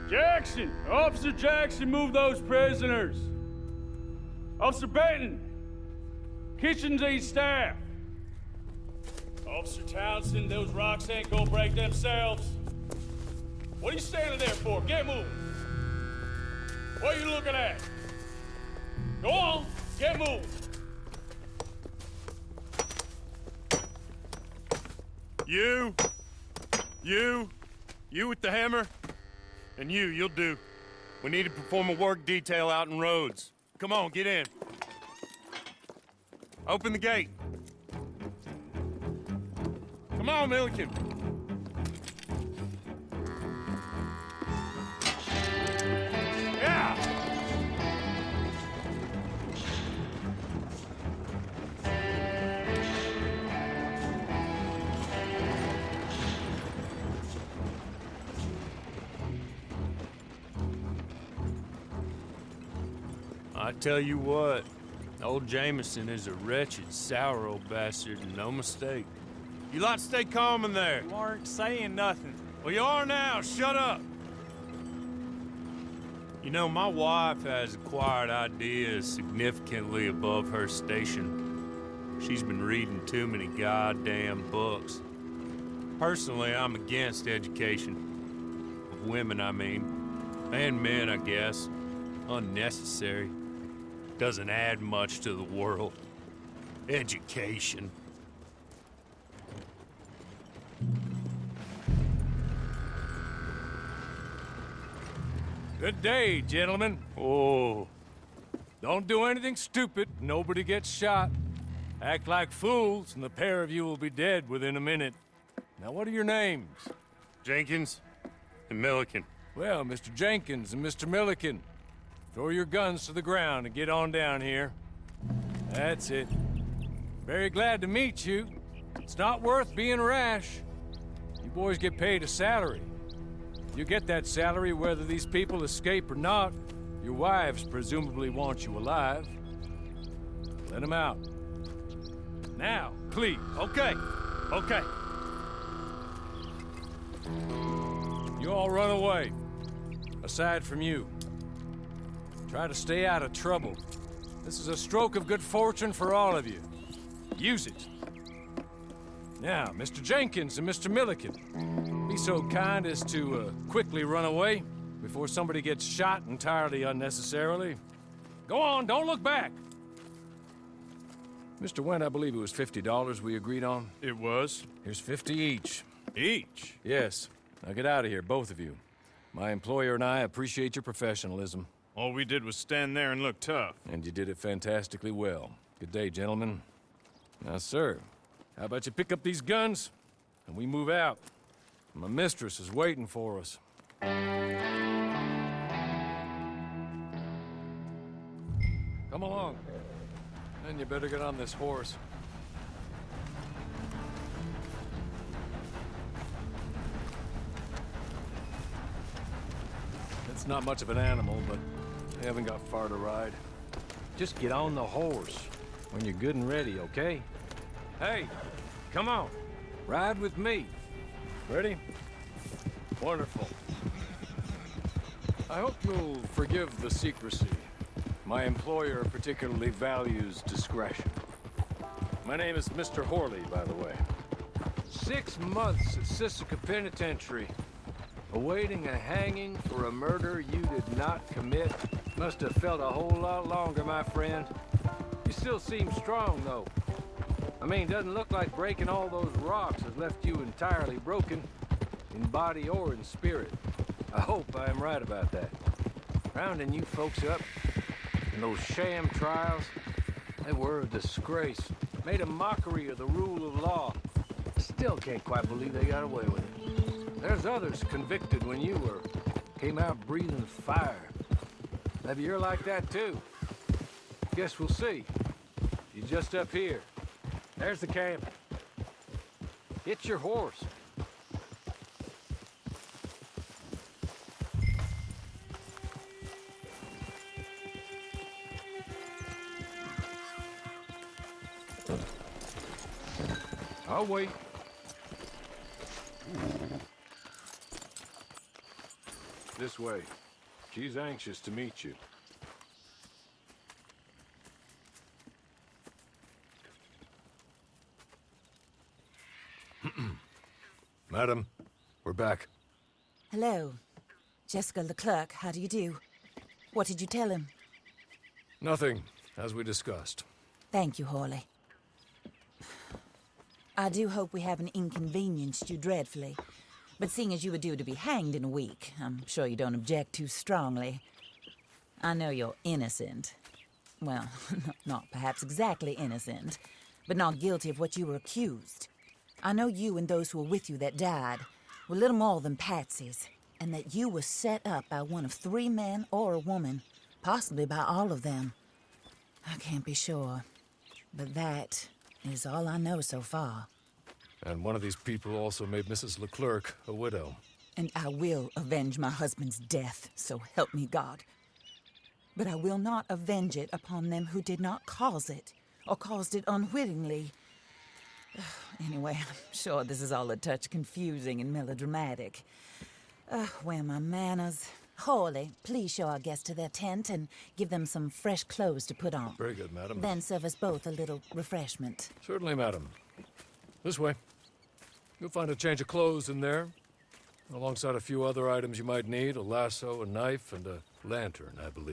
Jackson! Officer Jackson, move those prisoners! Officer Benton! Kitchens aid staff! Officer Townsend, those rocks ain't gonna break themselves. What are you standing there for? Get moving! What are you looking at? Go on, get moving! You with the hammer? And you'll do. We need to perform a work detail out in Rhodes. Come on, get in. Open the gate. Come on, Milliken. Yeah! I tell you what, old Jameson is a wretched, sour old bastard, and no mistake. You lot stay calm in there. You aren't saying nothing. Well, you are now. Shut up. You know, my wife has acquired ideas significantly above her station. She's been reading too many goddamn books. Personally, I'm against education. Of women, I mean. And men, I guess. Unnecessary. Doesn't add much to the world. Education. Good day, gentlemen. Oh. Don't do anything stupid. Nobody gets shot. Act like fools, and the pair of you will be dead within a minute. Now, what are your names? Jenkins and Milliken. Well, Mr. Jenkins and Mr. Milliken, throw your guns to the ground and get on down here. That's it. Very glad to meet you. It's not worth being rash. You boys get paid a salary. You get that salary whether these people escape or not. Your wives presumably want you alive. Let them out. Now, please. Okay. You all run away. Aside from you. Try to stay out of trouble. This is a stroke of good fortune for all of you. Use it. Now, Mr. Jenkins and Mr. Milliken, be so kind as to quickly run away before somebody gets shot entirely unnecessarily. Go on, don't look back. Mr. Wendt, I believe it was $50 we agreed on. It was. Here's 50 each. Each? Yes. Now get out of here, both of you. My employer and I appreciate your professionalism. All we did was stand there and look tough. And you did it fantastically well. Good day, gentlemen. Now, sir, how about you pick up these guns and we move out? My mistress is waiting for us. Come along. Then you better get on this horse. It's not much of an animal, but they haven't got far to ride. Just get on the horse when you're good and ready, okay? Hey, come on. Ride with me. Ready? Wonderful. I hope you'll forgive the secrecy. My employer particularly values discretion. My name is Mr. Horley, by the way. 6 months at Sisika Penitentiary, awaiting a hanging for a murder you did not commit. Must have felt a whole lot longer, my friend. You still seem strong, though. I mean, doesn't look like breaking all those rocks has left you entirely broken, in body or in spirit. I hope I am right about that. Rounding you folks up, and those sham trials, they were a disgrace. Made a mockery of the rule of law. Still can't quite believe they got away with it. There's others convicted when you were. Came out breathing fire. Maybe you're like that too. Guess we'll see. You're just up here. There's the camp. Hit your horse. I'll wait. This way. She's anxious to meet you. Madam, we're back. Hello. Jessica Leclerc, how do you do? What did you tell him? Nothing, as we discussed. Thank you, Hawley. I do hope we haven't inconvenienced you dreadfully. But seeing as you were due to be hanged in a week, I'm sure you don't object too strongly. I know you're innocent. Well, not perhaps exactly innocent, but not guilty of what you were accused. I know you and those who were with you that died were little more than patsies, and that you were set up by one of 3 men or a woman, possibly by all of them. I can't be sure, but that is all I know so far. And one of these people also made Mrs. Leclerc a widow. And I will avenge my husband's death, so help me God. But I will not avenge it upon them who did not cause it, or caused it unwittingly. Anyway, I'm sure this is all a touch confusing and melodramatic. Where are my manners? Hawley, please show our guests to their tent and give them some fresh clothes to put on. Very good, madam. Then serve us both a little refreshment. Certainly, madam. This way. You'll find a change of clothes in there, alongside a few other items you might need, a lasso, a knife, and a lantern, I believe.